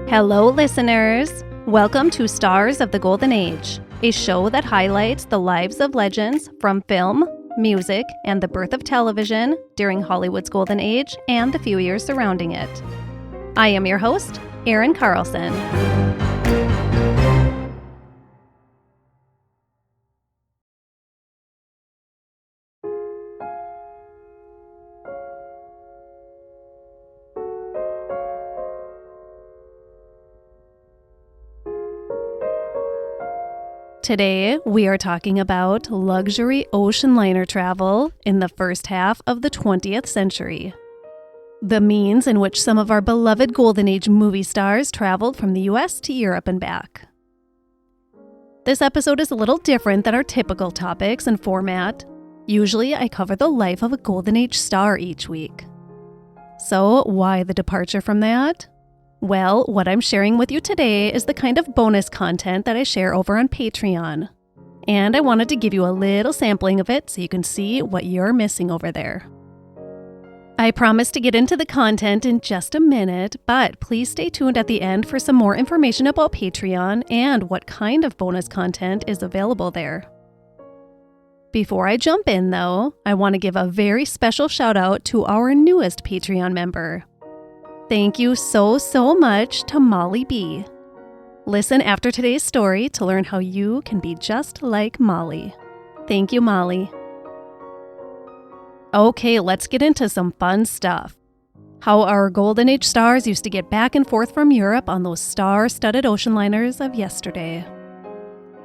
Hello, listeners. Welcome to Stars of the Golden Age, a show that highlights the lives of legends from film, music, and the birth of television during Hollywood's golden age and the few years surrounding it. I am your host, Erin Carlson. Today, we are talking about luxury ocean liner travel in the first half of the 20th century. The means in which some of our beloved Golden Age movie stars traveled from the US to Europe and back. This episode is a little different than our typical topics and format. Usually, I cover the life of a Golden Age star each week. So, why the departure from that? Well, what I'm sharing with you today is the kind of bonus content that I share over on Patreon. And I wanted to give you a little sampling of it so you can see what you're missing over there. I promise to get into the content in just a minute, but please stay tuned at the end for some more information about Patreon and what kind of bonus content is available there. Before I jump in, though, I want to give a very special shout out to our newest Patreon member. Thank you so much to Molly B. Listen after today's story to learn how you can be just like Molly. Thank you, Molly. Okay, let's get into some fun stuff. How our Golden Age stars used to get back and forth from Europe on those star-studded ocean liners of yesterday.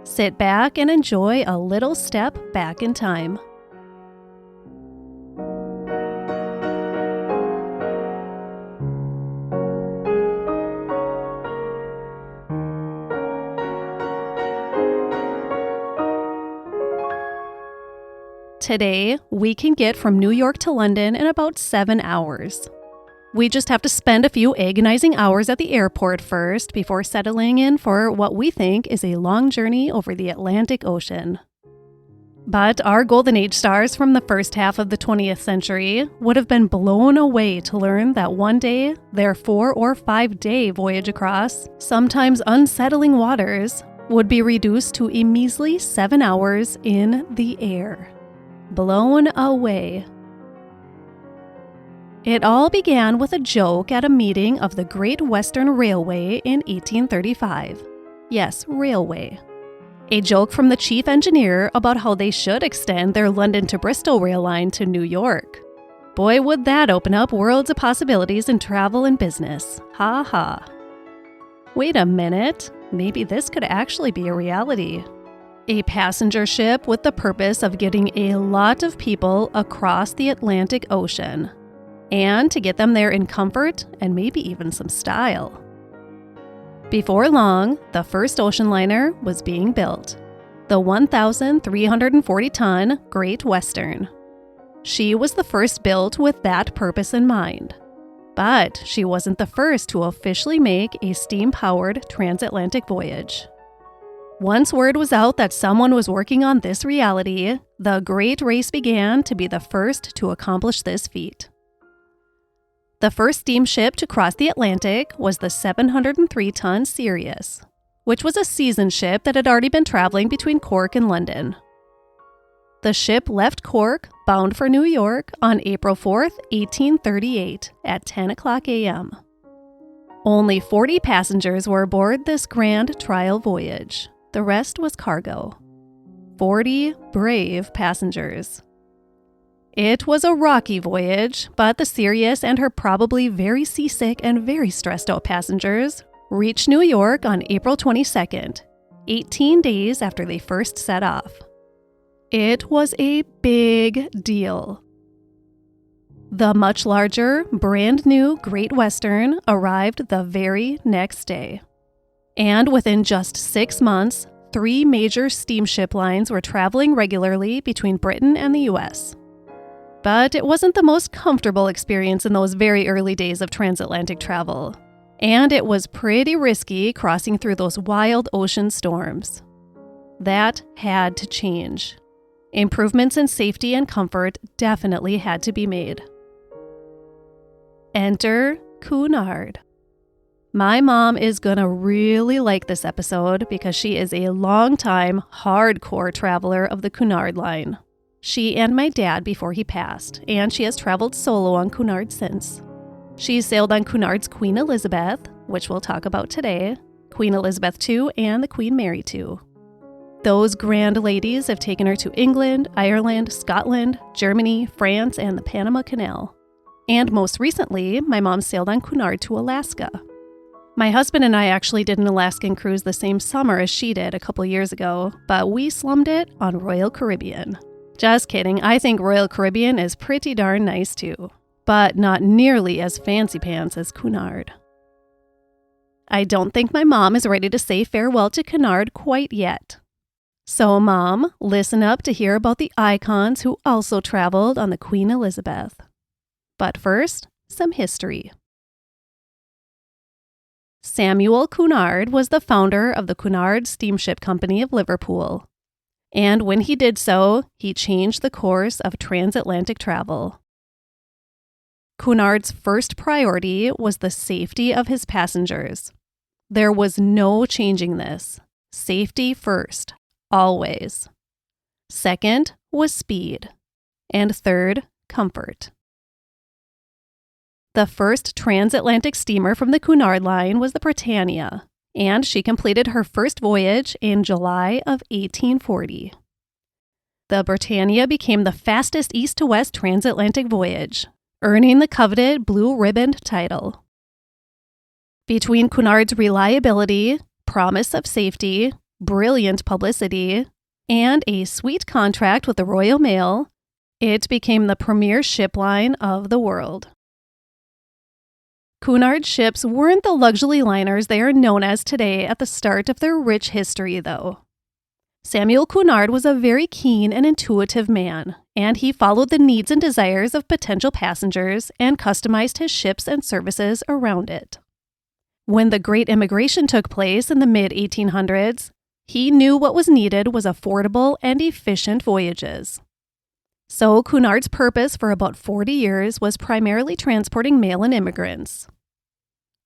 Sit back and enjoy a little step back in time. Today, we can get from New York to London in about 7 hours. We just have to spend a few agonizing hours at the airport first before settling in for what we think is a long journey over the Atlantic Ocean. But our Golden Age stars from the first half of the 20th century would have been blown away to learn that one day, their 4 or 5 day voyage across, sometimes unsettling waters, would be reduced to a measly 7 hours in the air. Blown away. It all began with a joke at a meeting of the Great Western Railway in 1835. Yes, railway. A joke from the chief engineer about how they should extend their London to Bristol rail line to New York. Boy, would that open up worlds of possibilities in travel and business. Ha ha. Wait a minute, maybe this could actually be a reality. A passenger ship with the purpose of getting a lot of people across the Atlantic Ocean, and to get them there in comfort and maybe even some style. Before long, the first ocean liner was being built, the 1,340-ton Great Western. She was the first built with that purpose in mind, but she wasn't the first to officially make a steam-powered transatlantic voyage. Once word was out that someone was working on this reality, the Great Race began to be the first to accomplish this feat. The first steamship to cross the Atlantic was the 703-ton Sirius, which was a seasoned ship that had already been traveling between Cork and London. The ship left Cork, bound for New York, on April 4th, 1838, at 10 o'clock a.m. Only 40 passengers were aboard this grand trial voyage. The rest was cargo. 40 brave passengers. It was a rocky voyage, but the Sirius and her probably very seasick and very stressed out passengers reached New York on April 22nd, 18 days after they first set off. It was a big deal. The much larger, brand new Great Western arrived the very next day. And within just 6 months, 3 major steamship lines were traveling regularly between Britain and the US. But it wasn't the most comfortable experience in those very early days of transatlantic travel. And it was pretty risky crossing through those wild ocean storms. That had to change. Improvements in safety and comfort definitely had to be made. Enter Cunard. My mom is gonna really like this episode because she is a longtime, hardcore traveler of the Cunard line. She and my dad before he passed, and she has traveled solo on Cunard since. She's sailed on Cunard's Queen Elizabeth, which we'll talk about today, Queen Elizabeth II, and the Queen Mary II. Those grand ladies have taken her to England, Ireland, Scotland, Germany, France, and the Panama Canal. And most recently, my mom sailed on Cunard to Alaska. My husband and I actually did an Alaskan cruise the same summer as she did a couple years ago, but we slummed it on Royal Caribbean. Just kidding, I think Royal Caribbean is pretty darn nice too, but not nearly as fancy pants as Cunard. I don't think my mom is ready to say farewell to Cunard quite yet. So Mom, listen up to hear about the icons who also traveled on the Queen Elizabeth. But first, some history. Samuel Cunard was the founder of the Cunard Steamship Company of Liverpool. And when he did so, he changed the course of transatlantic travel. Cunard's first priority was the safety of his passengers. There was no changing this. Safety first, always. Second was speed. And third, comfort. The first transatlantic steamer from the Cunard line was the Britannia, and she completed her first voyage in July of 1840. The Britannia became the fastest east-to-west transatlantic voyage, earning the coveted blue-ribboned title. Between Cunard's reliability, promise of safety, brilliant publicity, and a sweet contract with the Royal Mail, it became the premier ship line of the world. Cunard ships weren't the luxury liners they are known as today at the start of their rich history, though. Samuel Cunard was a very keen and intuitive man, and he followed the needs and desires of potential passengers and customized his ships and services around it. When the Great Immigration took place in the mid-1800s, he knew what was needed was affordable and efficient voyages. So Cunard's purpose for about 40 years was primarily transporting mail and immigrants.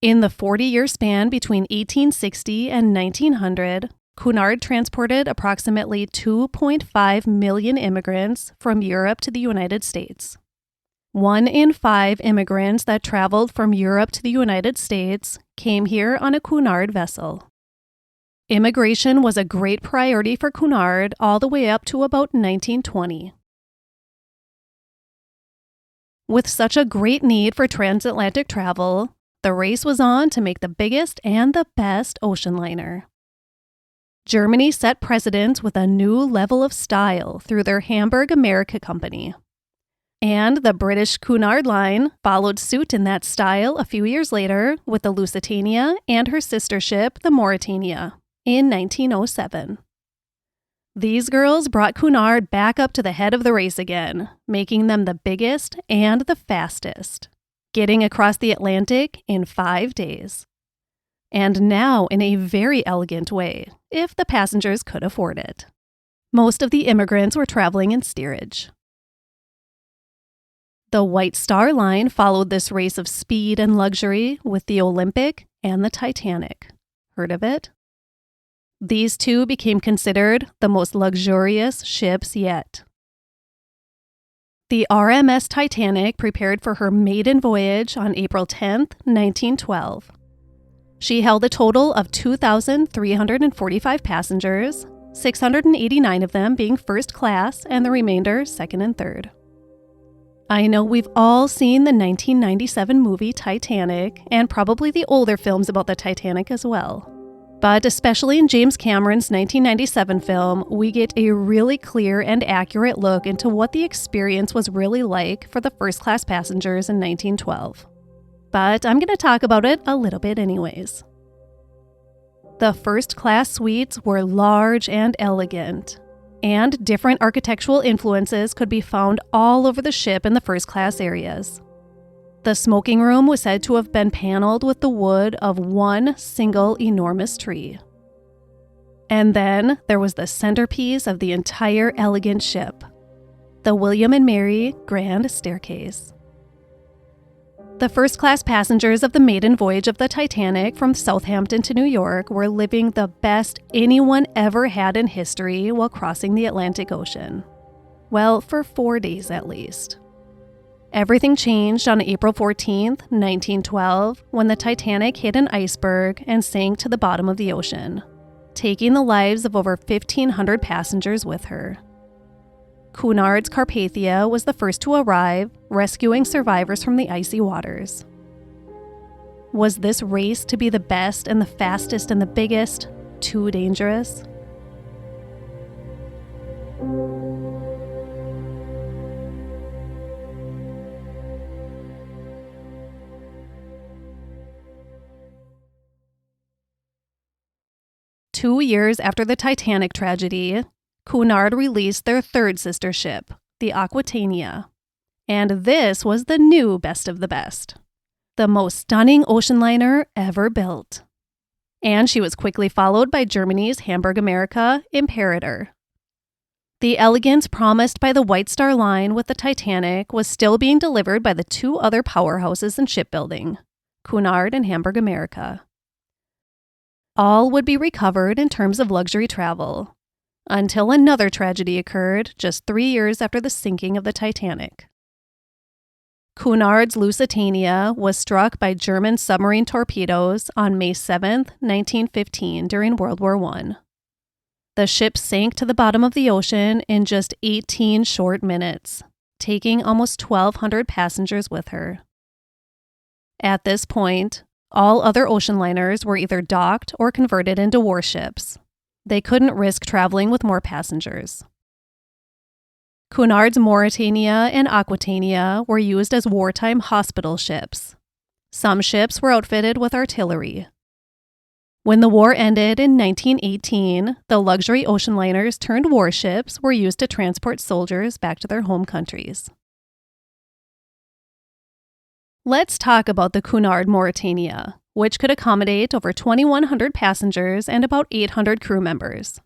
In the 40-year span between 1860 and 1900, Cunard transported approximately 2.5 million immigrants from Europe to the United States. 1 in 5 immigrants that traveled from Europe to the United States came here on a Cunard vessel. Immigration was a great priority for Cunard all the way up to about 1920. With such a great need for transatlantic travel, the race was on to make the biggest and the best ocean liner. Germany set precedents with a new level of style through their Hamburg America Company. And the British Cunard Line followed suit in that style a few years later with the Lusitania and her sister ship, the Mauretania, in 1907. These girls brought Cunard back up to the head of the race again, making them the biggest and the fastest, getting across the Atlantic in 5 days. And now in a very elegant way, if the passengers could afford it. Most of the immigrants were traveling in steerage. The White Star Line followed this race of speed and luxury with the Olympic and the Titanic. Heard of it? These two became considered the most luxurious ships yet. The RMS Titanic prepared for her maiden voyage on April 10, 1912. She held a total of 2,345 passengers, 689 of them being first class and the remainder second and third. I know we've all seen the 1997 movie Titanic and probably the older films about the Titanic as well. But especially in James Cameron's 1997 film, we get a really clear and accurate look into what the experience was really like for the first-class passengers in 1912. But I'm going to talk about it a little bit anyways. The first-class suites were large and elegant, and different architectural influences could be found all over the ship in the first-class areas. The smoking room was said to have been paneled with the wood of one single enormous tree. And then there was the centerpiece of the entire elegant ship, the William and Mary Grand Staircase. The first-class passengers of the maiden voyage of the Titanic from Southampton to New York were living the best anyone ever had in history while crossing the Atlantic Ocean. Well, for 4 days at least. Everything changed on April 14, 1912, when the Titanic hit an iceberg and sank to the bottom of the ocean, taking the lives of over 1,500 passengers with her. Cunard's Carpathia was the first to arrive, rescuing survivors from the icy waters. Was this race to be the best and the fastest and the biggest too dangerous? Two years after the Titanic tragedy, Cunard released their third sister ship, the Aquitania. And this was the new best of the best. The most stunning ocean liner ever built. And she was quickly followed by Germany's Hamburg America Imperator. The elegance promised by the White Star Line with the Titanic was still being delivered by the two other powerhouses in shipbuilding, Cunard and Hamburg America. All would be recovered in terms of luxury travel, until another tragedy occurred just 3 years after the sinking of the Titanic. Cunard's Lusitania was struck by German submarine torpedoes on May 7, 1915, during World War I. The ship sank to the bottom of the ocean in just 18 short minutes, taking almost 1,200 passengers with her. At this point, all other ocean liners were either docked or converted into warships. They couldn't risk traveling with more passengers. Cunard's Mauretania and Aquitania were used as wartime hospital ships. Some ships were outfitted with artillery. When the war ended in 1918, the luxury ocean liners turned warships were used to transport soldiers back to their home countries. Let's talk about the Cunard Mauretania, which could accommodate over 2,100 passengers and about 800 crew members.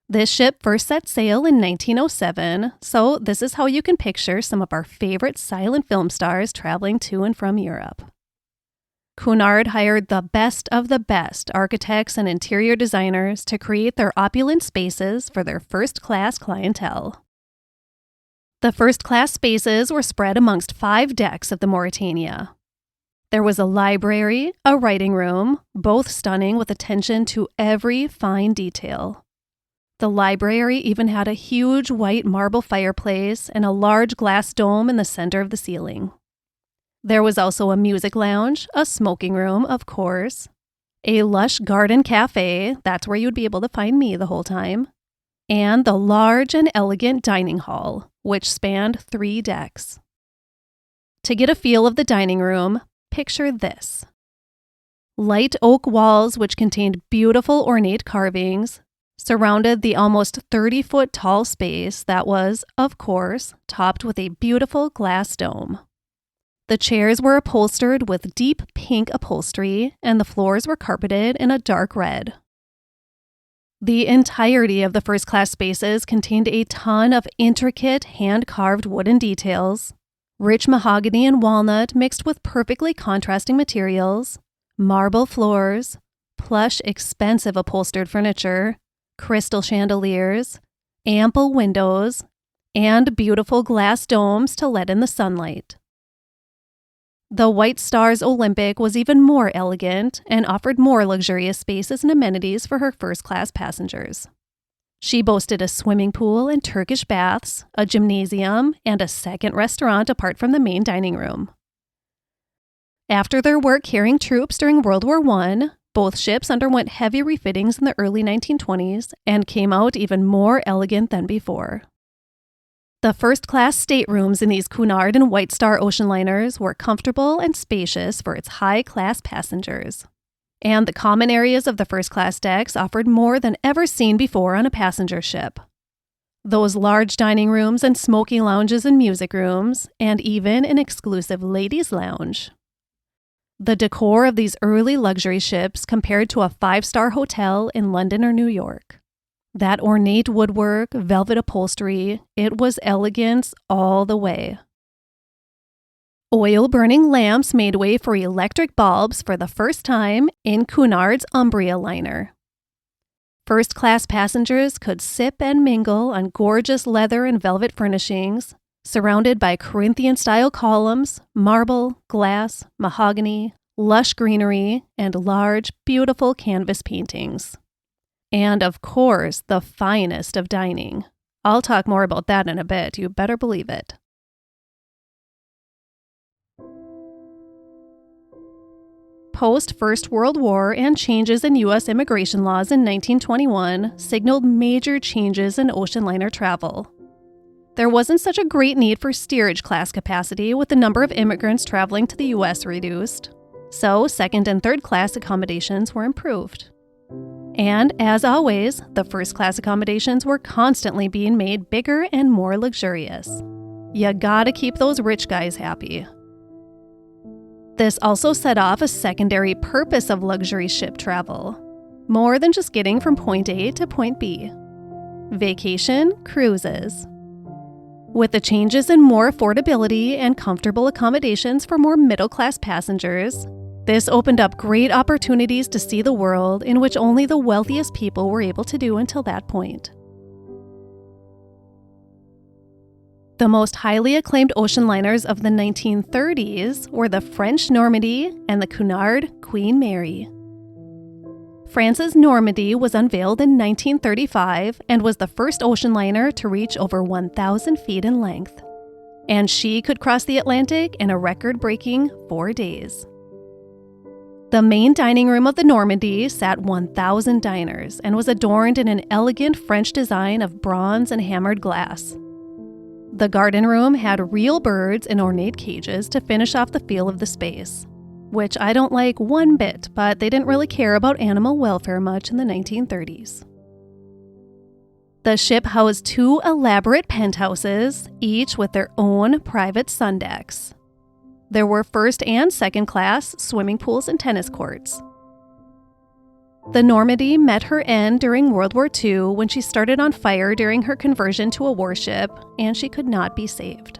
This ship first set sail in 1907, so this is how you can picture some of our favorite silent film stars traveling to and from Europe. Cunard hired the best of the best architects and interior designers to create their opulent spaces for their first-class clientele. The first-class spaces were spread amongst 5 decks of the Mauretania. There was a library, a writing room, both stunning with attention to every fine detail. The library even had a huge white marble fireplace and a large glass dome in the center of the ceiling. There was also a music lounge, a smoking room, of course, a lush garden cafe, that's where you'd be able to find me the whole time, and the large and elegant dining hall, which spanned 3 decks. To get a feel of the dining room, picture this. Light oak walls which contained beautiful ornate carvings surrounded the almost 30-foot tall space that was, of course, topped with a beautiful glass dome. The chairs were upholstered with deep pink upholstery, and the floors were carpeted in a dark red. The entirety of the first-class spaces contained a ton of intricate, hand-carved wooden details, rich mahogany and walnut mixed with perfectly contrasting materials, marble floors, plush, expensive upholstered furniture, crystal chandeliers, ample windows, and beautiful glass domes to let in the sunlight. The White Star's Olympic was even more elegant and offered more luxurious spaces and amenities for her first-class passengers. She boasted a swimming pool and Turkish baths, a gymnasium, and a second restaurant apart from the main dining room. After their work carrying troops during World War I, both ships underwent heavy refittings in the early 1920s and came out even more elegant than before. The first-class staterooms in these Cunard and White Star ocean liners were comfortable and spacious for its high-class passengers. And the common areas of the first-class decks offered more than ever seen before on a passenger ship. Those large dining rooms and smoking lounges and music rooms, and even an exclusive ladies' lounge. The decor of these early luxury ships compared to a 5-star hotel in London or New York. That ornate woodwork, velvet upholstery, it was elegance all the way. Oil-burning lamps made way for electric bulbs for the first time in Cunard's Umbria liner. First-class passengers could sip and mingle on gorgeous leather and velvet furnishings, surrounded by Corinthian-style columns, marble, glass, mahogany, lush greenery, and large, beautiful canvas paintings. And of course, the finest of dining. I'll talk more about that in a bit, you better believe it. Post-First World War and changes in U.S. immigration laws in 1921 signaled major changes in ocean liner travel. There wasn't such a great need for steerage class capacity with the number of immigrants traveling to the U.S. reduced, so second and third class accommodations were improved. And as always, the first class accommodations were constantly being made bigger and more luxurious. You gotta keep those rich guys happy. This also set off a secondary purpose of luxury ship travel, more than just getting from point A to point B. Vacation cruises. With the changes in more affordability and comfortable accommodations for more middle-class passengers, this opened up great opportunities to see the world in which only the wealthiest people were able to do until that point. The most highly acclaimed ocean liners of the 1930s were the French Normandy and the Cunard Queen Mary. France's Normandy was unveiled in 1935 and was the first ocean liner to reach over 1,000 feet in length. And she could cross the Atlantic in a record-breaking 4 days. The main dining room of the Normandy sat 1,000 diners and was adorned in an elegant French design of bronze and hammered glass. The garden room had real birds in ornate cages to finish off the feel of the space, which I don't like one bit, but they didn't really care about animal welfare much in the 1930s. The ship housed 2 elaborate penthouses, each with their own private sun decks. There were first and second class swimming pools and tennis courts. The Normandy met her end during World War II when she started on fire during her conversion to a warship, and she could not be saved.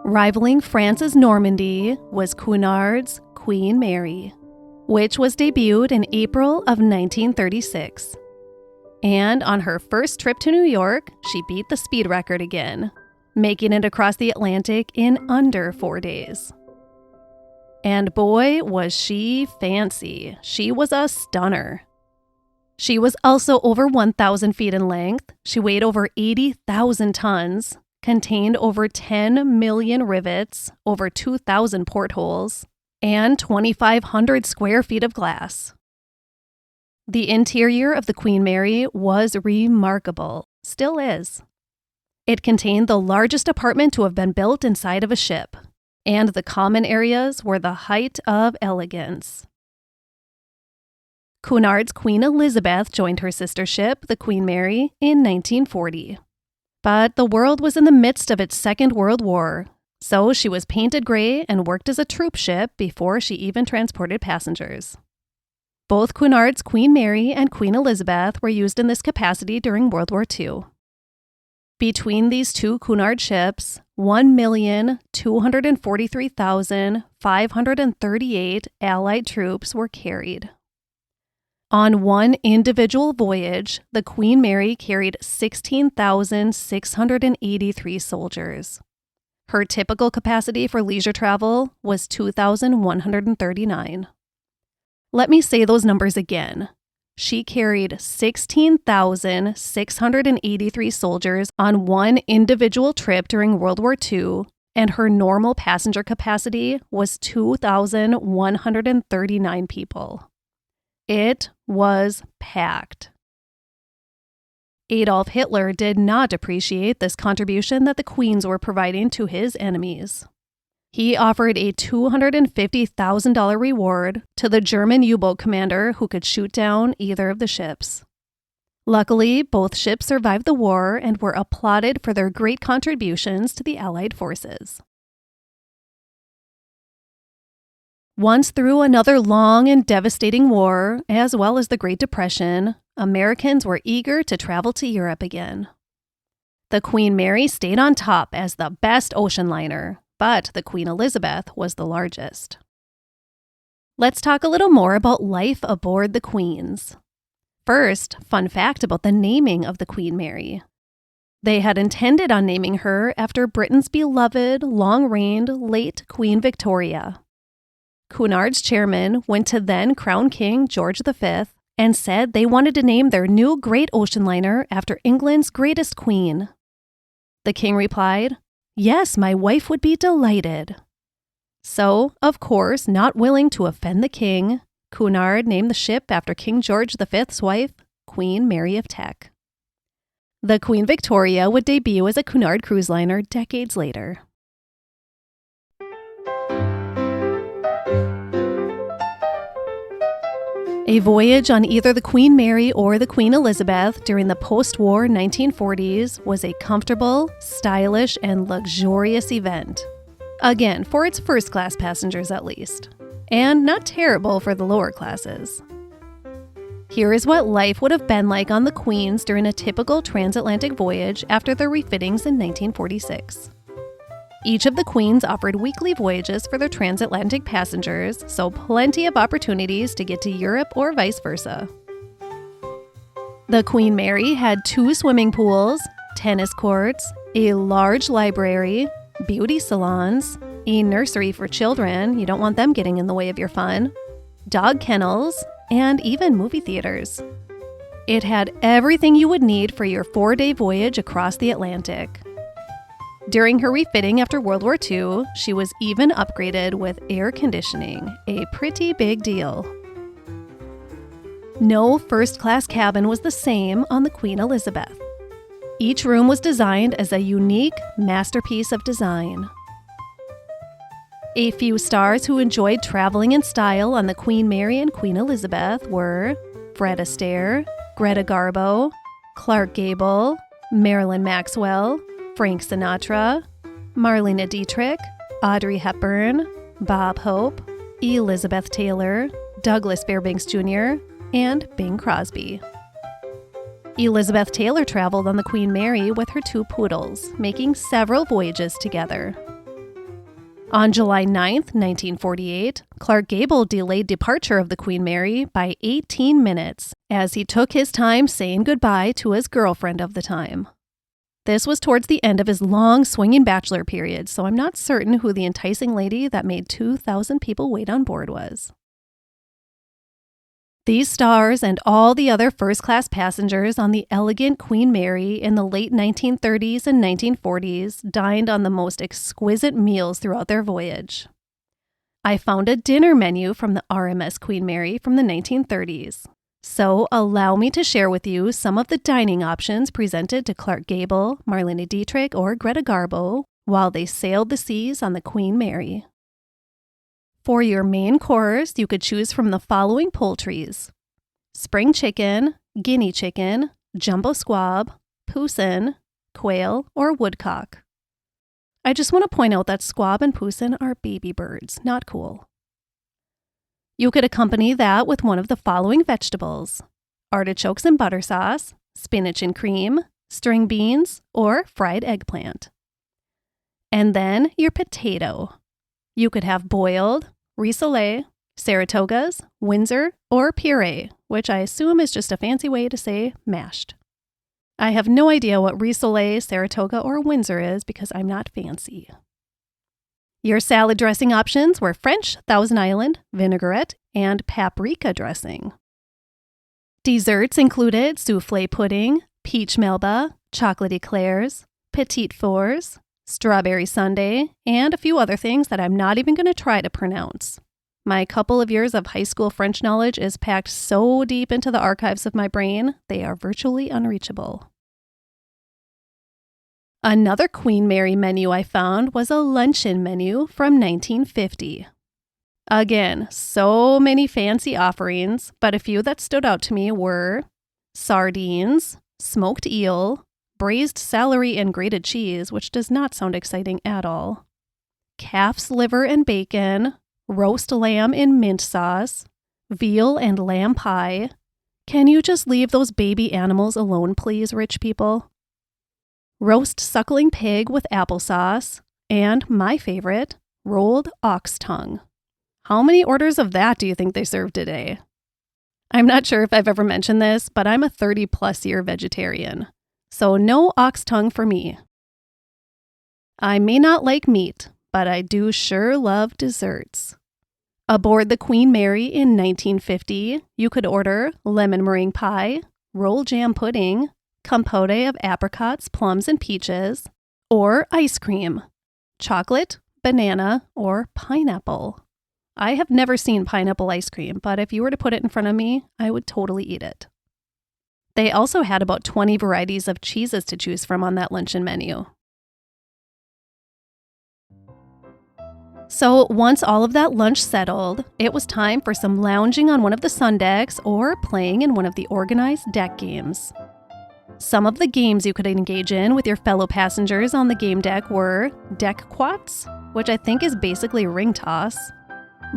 Rivaling France's Normandy was Cunard's Queen Mary, which was debuted in April of 1936. And on her first trip to New York, she beat the speed record again, making it across the Atlantic in under 4 days. And boy, was she fancy. She was a stunner. She was also over 1,000 feet in length. She weighed over 80,000 tons, contained over 10 million rivets, over 2,000 portholes, and 2,500 square feet of glass. The interior of the Queen Mary was remarkable, still is. It contained the largest apartment to have been built inside of a ship, and the common areas were the height of elegance. Cunard's Queen Elizabeth joined her sister ship, the Queen Mary, in 1940. But the world was in the midst of its Second World War, so she was painted gray and worked as a troop ship before she even transported passengers. Both Cunard's Queen Mary and Queen Elizabeth were used in this capacity during World War II. Between these 2 Cunard ships, 1,243,538 Allied troops were carried. On one individual voyage, the Queen Mary carried 16,683 soldiers. Her typical capacity for leisure travel was 2,139. Let me say those numbers again. She carried 16,683 soldiers on one individual trip during World War II, and her normal passenger capacity was 2,139 people. It was packed. Adolf Hitler did not appreciate this contribution that the Queens were providing to his enemies. He offered a $250,000 reward to the German U-boat commander who could shoot down either of the ships. Luckily, both ships survived the war and were applauded for their great contributions to the Allied forces. Once through another long and devastating war, as well as the Great Depression, Americans were eager to travel to Europe again. The Queen Mary stayed on top as the best ocean liner, but the Queen Elizabeth was the largest. Let's talk a little more about life aboard the Queens. First, fun fact about the naming of the Queen Mary. They had intended on naming her after Britain's beloved, long-reigned late Queen Victoria. Cunard's chairman went to then Crown King George V and said they wanted to name their new great ocean liner after England's greatest queen. The king replied, "Yes, my wife would be delighted." So, of course, not willing to offend the king, Cunard named the ship after King George V's wife, Queen Mary of Teck. The Queen Victoria would debut as a Cunard cruise liner decades later. A voyage on either the Queen Mary or the Queen Elizabeth during the post-war 1940s was a comfortable, stylish, and luxurious event. Again, for its first-class passengers at least. And not terrible for the lower classes. Here is what life would have been like on the Queens during a typical transatlantic voyage after their refittings in 1946. Each of the Queens offered weekly voyages for their transatlantic passengers, so plenty of opportunities to get to Europe or vice versa. The Queen Mary had 2 swimming pools, tennis courts, a large library, beauty salons, a nursery for children, you don't want them getting in the way of your fun, dog kennels, and even movie theaters. It had everything you would need for your 4-day voyage across the Atlantic. During her refitting after World War II, she was even upgraded with air conditioning, a pretty big deal. No first-class cabin was the same on the Queen Elizabeth. Each room was designed as a unique masterpiece of design. A few stars who enjoyed traveling in style on the Queen Mary and Queen Elizabeth were Fred Astaire, Greta Garbo, Clark Gable, Marilyn Maxwell, Frank Sinatra, Marlene Dietrich, Audrey Hepburn, Bob Hope, Elizabeth Taylor, Douglas Fairbanks Jr., and Bing Crosby. Elizabeth Taylor traveled on the Queen Mary with her 2 poodles, making several voyages together. On July 9, 1948, Clark Gable delayed departure of the Queen Mary by 18 minutes as he took his time saying goodbye to his girlfriend of the time. This was towards the end of his long swinging bachelor period, so I'm not certain who the enticing lady that made 2,000 people wait on board was. These stars and all the other first-class passengers on the elegant Queen Mary in the late 1930s and 1940s dined on the most exquisite meals throughout their voyage. I found a dinner menu from the RMS Queen Mary from the 1930s. So allow me to share with you some of the dining options presented to Clark Gable, Marlene Dietrich, or Greta Garbo while they sailed the seas on the Queen Mary. For your main course, you could choose from the following poultries: spring chicken, guinea chicken, jumbo squab, poussin, quail, or woodcock. I just want to point out that squab and poussin are baby birds, not cool. You could accompany that with one of the following vegetables: artichokes and butter sauce, spinach and cream, string beans, or fried eggplant. And then your potato. You could have boiled, rissoles, Saratogas, Windsor, or puree, which I assume is just a fancy way to say mashed. I have no idea what rissoles, Saratoga, or Windsor is because I'm not fancy. Your salad dressing options were French, Thousand Island, vinaigrette, and paprika dressing. Desserts included soufflé pudding, peach melba, chocolate eclairs, petite fours, strawberry sundae, and a few other things that I'm not even going to try to pronounce. My couple of years of high school French knowledge is packed so deep into the archives of my brain, they are virtually unreachable. Another Queen Mary menu I found was a luncheon menu from 1950. Again, so many fancy offerings, but a few that stood out to me were sardines, smoked eel, braised celery and grated cheese, which does not sound exciting at all, calf's liver and bacon, roast lamb in mint sauce, veal and lamb pie. Can you just leave those baby animals alone, please, rich people? roast suckling pig with applesauce, and my favorite, rolled ox tongue. How many orders of that do you think they serve today? I'm not sure if I've ever mentioned this, but I'm a 30-plus year vegetarian, so no ox tongue for me. I may not like meat, but I do sure love desserts. Aboard the Queen Mary in 1950, you could order lemon meringue pie, roll jam pudding, compote of apricots, plums, and peaches, or ice cream, chocolate, banana, or pineapple. I have never seen pineapple ice cream, but if you were to put it in front of me, I would totally eat it. They also had about 20 varieties of cheeses to choose from on that luncheon menu. So once all of that lunch settled, it was time for some lounging on one of the sun decks or playing in one of the organized deck games. Some of the games you could engage in with your fellow passengers on the game deck were deck quoits, which I think is basically ring toss,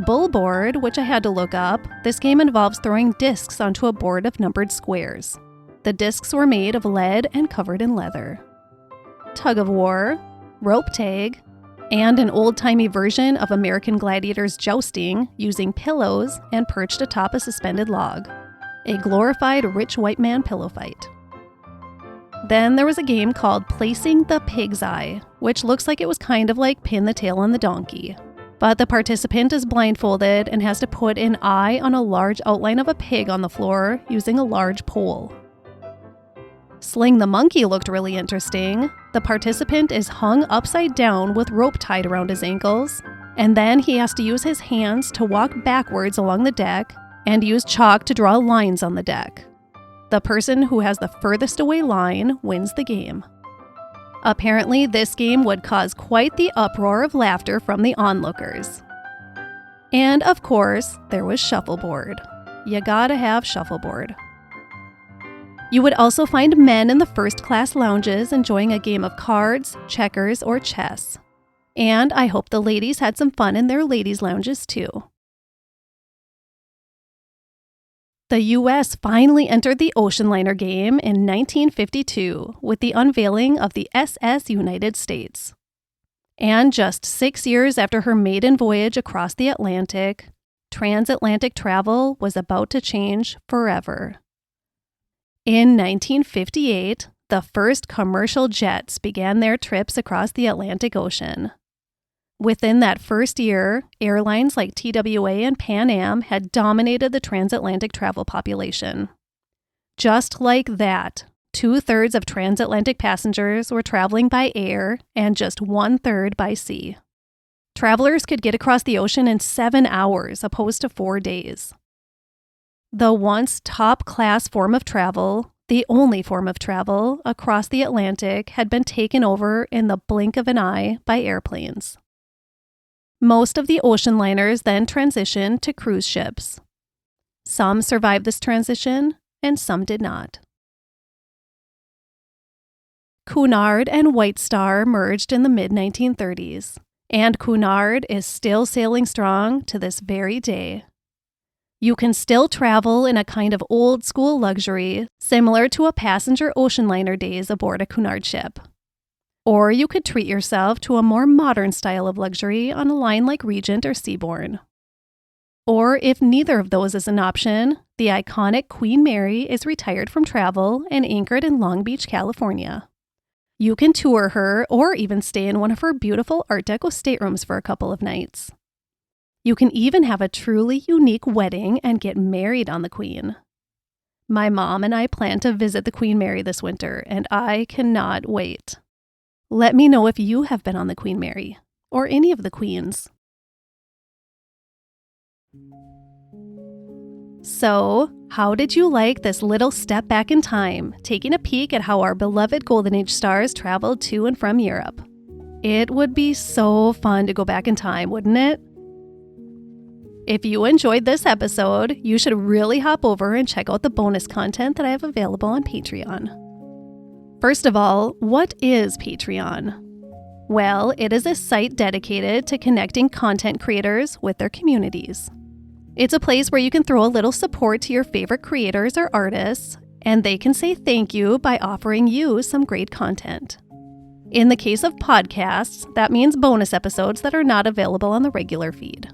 bullboard, which I had to look up. This game involves throwing discs onto a board of numbered squares. The discs were made of lead and covered in leather. Tug of war, rope tag, and an old-timey version of American Gladiators jousting using pillows and perched atop a suspended log. A glorified rich white man pillow fight. Then there was a game called Placing the Pig's Eye, which looks like it was kind of like Pin the Tail on the Donkey. But the participant is blindfolded and has to put an eye on a large outline of a pig on the floor using a large pole. Sling the Monkey looked really interesting. The participant is hung upside down with rope tied around his ankles, and then he has to use his hands to walk backwards along the deck and use chalk to draw lines on the deck. The person who has the furthest away line wins the game. Apparently, this game would cause quite the uproar of laughter from the onlookers. And of course, there was shuffleboard. You gotta have shuffleboard. You would also find men in the first-class lounges enjoying a game of cards, checkers, or chess. And I hope the ladies had some fun in their ladies' lounges too. The U.S. finally entered the ocean liner game in 1952 with the unveiling of the SS United States. And just 6 years after her maiden voyage across the Atlantic, transatlantic travel was about to change forever. In 1958, the first commercial jets began their trips across the Atlantic Ocean. Within that first year, airlines like TWA and Pan Am had dominated the transatlantic travel population. Just like that, 2/3 of transatlantic passengers were traveling by air and just 1/3 by sea. Travelers could get across the ocean in 7 hours, opposed to 4 days. The once top-class form of travel, the only form of travel across the Atlantic, had been taken over in the blink of an eye by airplanes. Most of the ocean liners then transitioned to cruise ships. Some survived this transition, and some did not. Cunard and White Star merged in the mid-1930s, and Cunard is still sailing strong to this very day. You can still travel in a kind of old-school luxury, similar to a passenger ocean liner days aboard a Cunard ship. Or you could treat yourself to a more modern style of luxury on a line like Regent or Seabourn. Or if neither of those is an option, the iconic Queen Mary is retired from travel and anchored in Long Beach, California. You can tour her or even stay in one of her beautiful Art Deco staterooms for a couple of nights. You can even have a truly unique wedding and get married on the Queen. My mom and I plan to visit the Queen Mary this winter, and I cannot wait. Let me know if you have been on the Queen Mary, or any of the Queens. So, how did you like this little step back in time, taking a peek at how our beloved Golden Age stars traveled to and from Europe? It would be so fun to go back in time, wouldn't it? If you enjoyed this episode, you should really hop over and check out the bonus content that I have available on Patreon. First of all, what is Patreon? Well, it is a site dedicated to connecting content creators with their communities. It's a place where you can throw a little support to your favorite creators or artists, and they can say thank you by offering you some great content. In the case of podcasts, that means bonus episodes that are not available on the regular feed.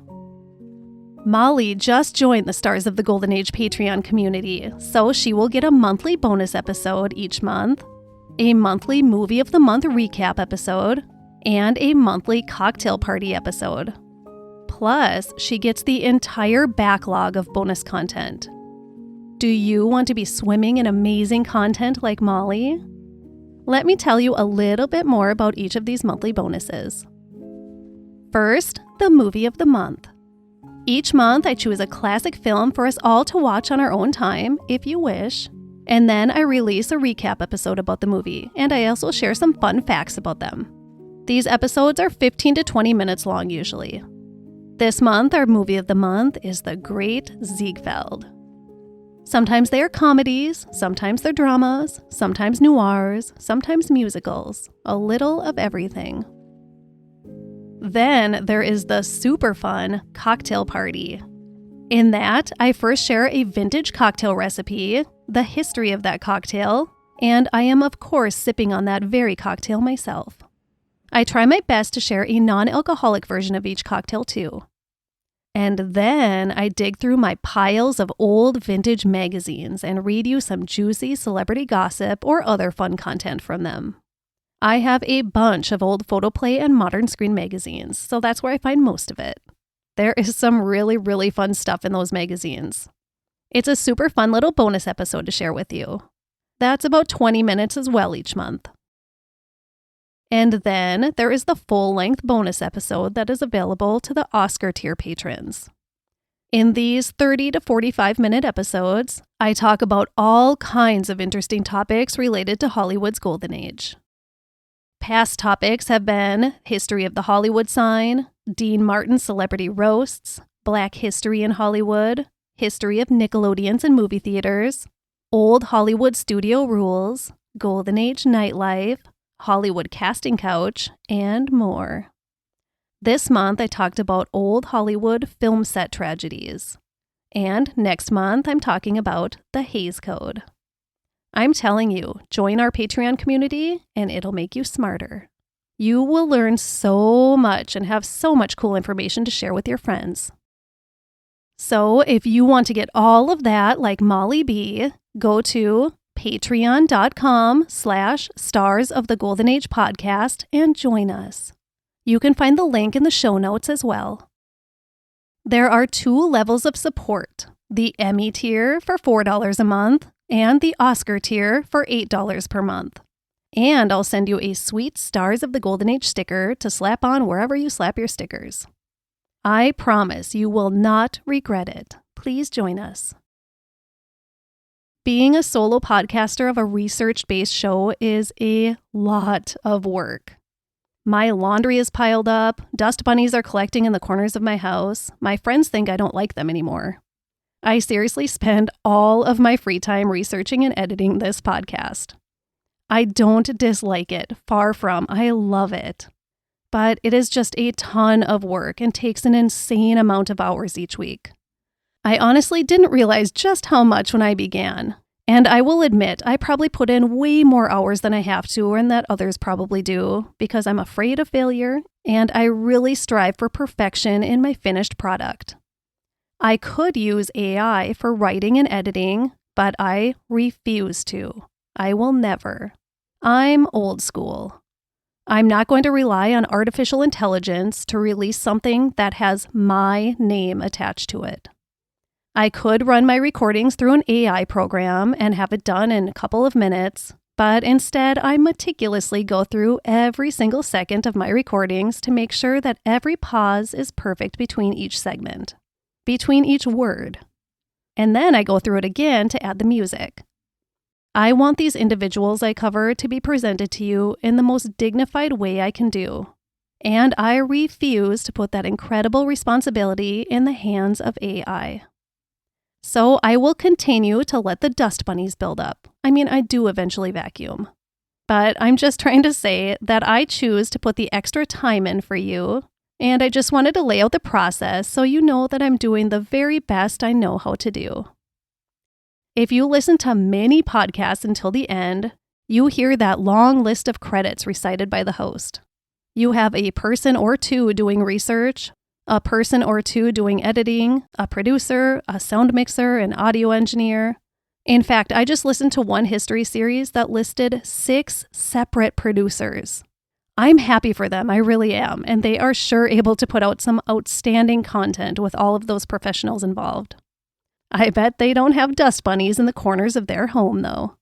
Molly just joined the Stars of the Golden Age Patreon community, so she will get a monthly bonus episode each month, a monthly Movie of the Month recap episode, and a monthly cocktail party episode. Plus, she gets the entire backlog of bonus content. Do you want to be swimming in amazing content like Molly? Let me tell you a little bit more about each of these monthly bonuses. First, the Movie of the Month. Each month, I choose a classic film for us all to watch on our own time, if you wish, and then I release a recap episode about the movie, and I also share some fun facts about them. These episodes are 15 to 20 minutes long usually. This month, our Movie of the Month is The Great Ziegfeld. Sometimes they are comedies, sometimes they're dramas, sometimes noirs, sometimes musicals, a little of everything. Then there is the super fun cocktail party. In that, I first share a vintage cocktail recipe, the history of that cocktail, and I am of course sipping on that very cocktail myself. I try my best to share a non-alcoholic version of each cocktail too. And then I dig through my piles of old vintage magazines and read you some juicy celebrity gossip or other fun content from them. I have a bunch of old photoplay and modern screen magazines, so that's where I find most of it. There is some really, really fun stuff in those magazines. It's a super fun little bonus episode to share with you. That's about 20 minutes as well each month. And then there is the full-length bonus episode that is available to the Oscar tier patrons. In these 30 to 45-minute episodes, I talk about all kinds of interesting topics related to Hollywood's Golden Age. Past topics have been history of the Hollywood sign, Dean Martin's celebrity roasts, Black history in Hollywood, history of Nickelodeons and movie theaters, old Hollywood studio rules, Golden Age nightlife, Hollywood casting couch, and more. This month I talked about old Hollywood film set tragedies. And next month I'm talking about the Hays Code. I'm telling you, join our Patreon community and it'll make you smarter. You will learn so much and have so much cool information to share with your friends. So if you want to get all of that like Molly B, go to patreon.com/Stars of the Golden Age podcast and join us. You can find the link in the show notes as well. There are 2 levels of support, the Emmy tier for $4 a month and the Oscar tier for $8 per month. And I'll send you a sweet Stars of the Golden Age sticker to slap on wherever you slap your stickers. I promise you will not regret it. Please join us. Being a solo podcaster of a research-based show is a lot of work. My laundry is piled up, dust bunnies are collecting in the corners of my house, my friends think I don't like them anymore. I seriously spend all of my free time researching and editing this podcast. I don't dislike it, far from, I love it. But it is just a ton of work and takes an insane amount of hours each week. I honestly didn't realize just how much when I began. And I will admit, I probably put in way more hours than I have to and that others probably do because I'm afraid of failure and I really strive for perfection in my finished product. I could use AI for writing and editing, but I refuse to. I will never. I'm old school. I'm not going to rely on artificial intelligence to release something that has my name attached to it. I could run my recordings through an AI program and have it done in a couple of minutes, but instead I meticulously go through every single second of my recordings to make sure that every pause is perfect between each segment, between each word. And then I go through it again to add the music. I want these individuals I cover to be presented to you in the most dignified way I can do. And I refuse to put that incredible responsibility in the hands of AI. So I will continue to let the dust bunnies build up. I mean, I do eventually vacuum. But I'm just trying to say that I choose to put the extra time in for you, and I just wanted to lay out the process so you know that I'm doing the very best I know how to do. If you listen to many podcasts until the end, you hear that long list of credits recited by the host. You have a person or two doing research, a person or two doing editing, a producer, a sound mixer, an audio engineer. In fact, I just listened to one history series that listed 6 separate producers. I'm happy for them, I really am, and they are sure able to put out some outstanding content with all of those professionals involved. I bet they don't have dust bunnies in the corners of their home, though.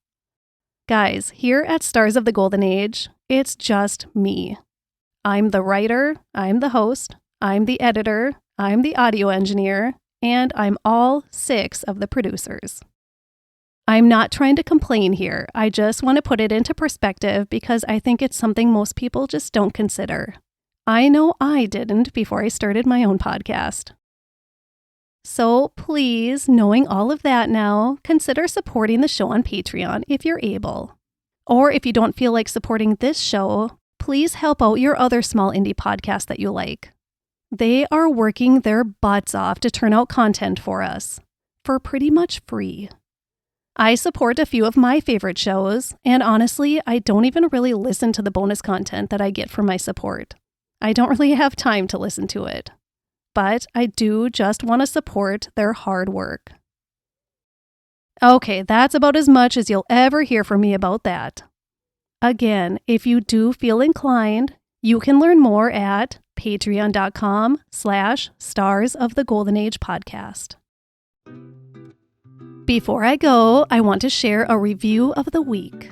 Guys, here at Stars of the Golden Age, it's just me. I'm the writer, I'm the host, I'm the editor, I'm the audio engineer, and I'm all 6 of the producers. I'm not trying to complain here. I just want to put it into perspective because I think it's something most people just don't consider. I know I didn't before I started my own podcast. So please, knowing all of that now, consider supporting the show on Patreon if you're able. Or if you don't feel like supporting this show, please help out your other small indie podcasts that you like. They are working their butts off to turn out content for us, for pretty much free. I support a few of my favorite shows, and honestly, I don't even really listen to the bonus content that I get from my support. I don't really have time to listen to it. But I do just want to support their hard work. Okay, that's about as much as you'll ever hear from me about that. Again, if you do feel inclined, you can learn more at patreon.com/Stars of the Golden Age podcast. Before I go, I want to share a review of the week.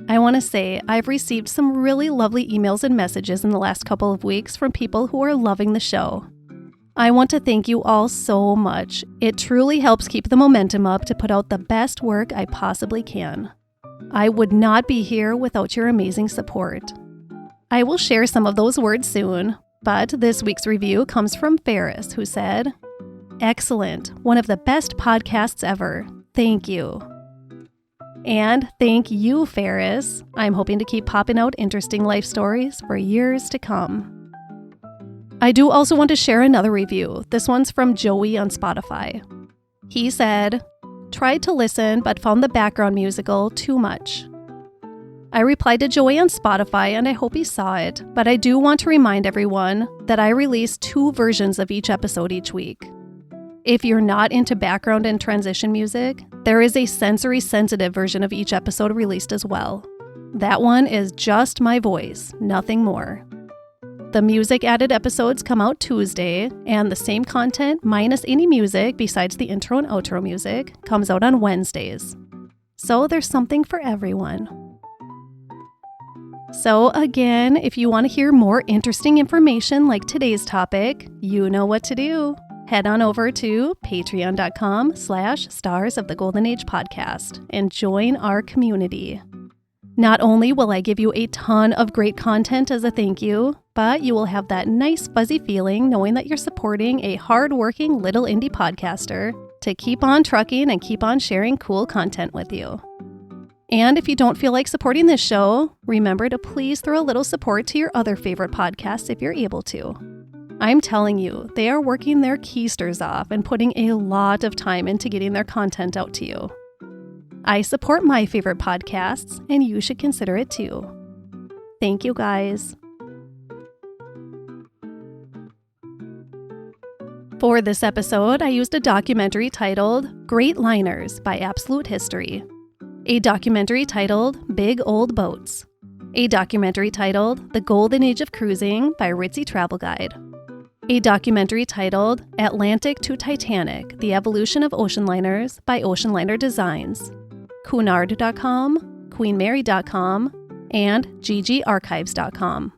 I want to say I've received some really lovely emails and messages in the last couple of weeks from people who are loving the show. I want to thank you all so much. It truly helps keep the momentum up to put out the best work I possibly can. I would not be here without your amazing support. I will share some of those words soon, but this week's review comes from Ferris, who said, "Excellent, one of the best podcasts ever. Thank you." And thank you, Ferris. I'm hoping to keep popping out interesting life stories for years to come. I do also want to share another review. This one's from Joey on Spotify. He said, "Tried to listen but found the background musical too much." I replied to Joey on Spotify and I hope he saw it, but I do want to remind everyone that I release 2 versions of each episode each week. If you're not into background and transition music, there is a sensory-sensitive version of each episode released as well. That one is just my voice, nothing more. The music-added episodes come out Tuesday, and the same content minus any music besides the intro and outro music comes out on Wednesdays. So there's something for everyone. So again, if you want to hear more interesting information like today's topic, you know what to do. Head on over to patreon.com/Stars of the Golden Age podcast and join our community. Not only will I give you a ton of great content as a thank you, but you will have that nice fuzzy feeling knowing that you're supporting a hard-working little indie podcaster to keep on trucking and keep on sharing cool content with you. And if you don't feel like supporting this show, remember to please throw a little support to your other favorite podcasts if you're able to. I'm telling you, they are working their keisters off and putting a lot of time into getting their content out to you. I support my favorite podcasts, and you should consider it too. Thank you, guys. For this episode, I used a documentary titled Great Liners by Absolute History, a documentary titled Big Old Boats, a documentary titled The Golden Age of Cruising by Ritzy Travel Guide, a documentary titled Atlantic to Titanic, The Evolution of Ocean Liners by Ocean Liner Designs, Cunard.com, QueenMary.com, and GGArchives.com.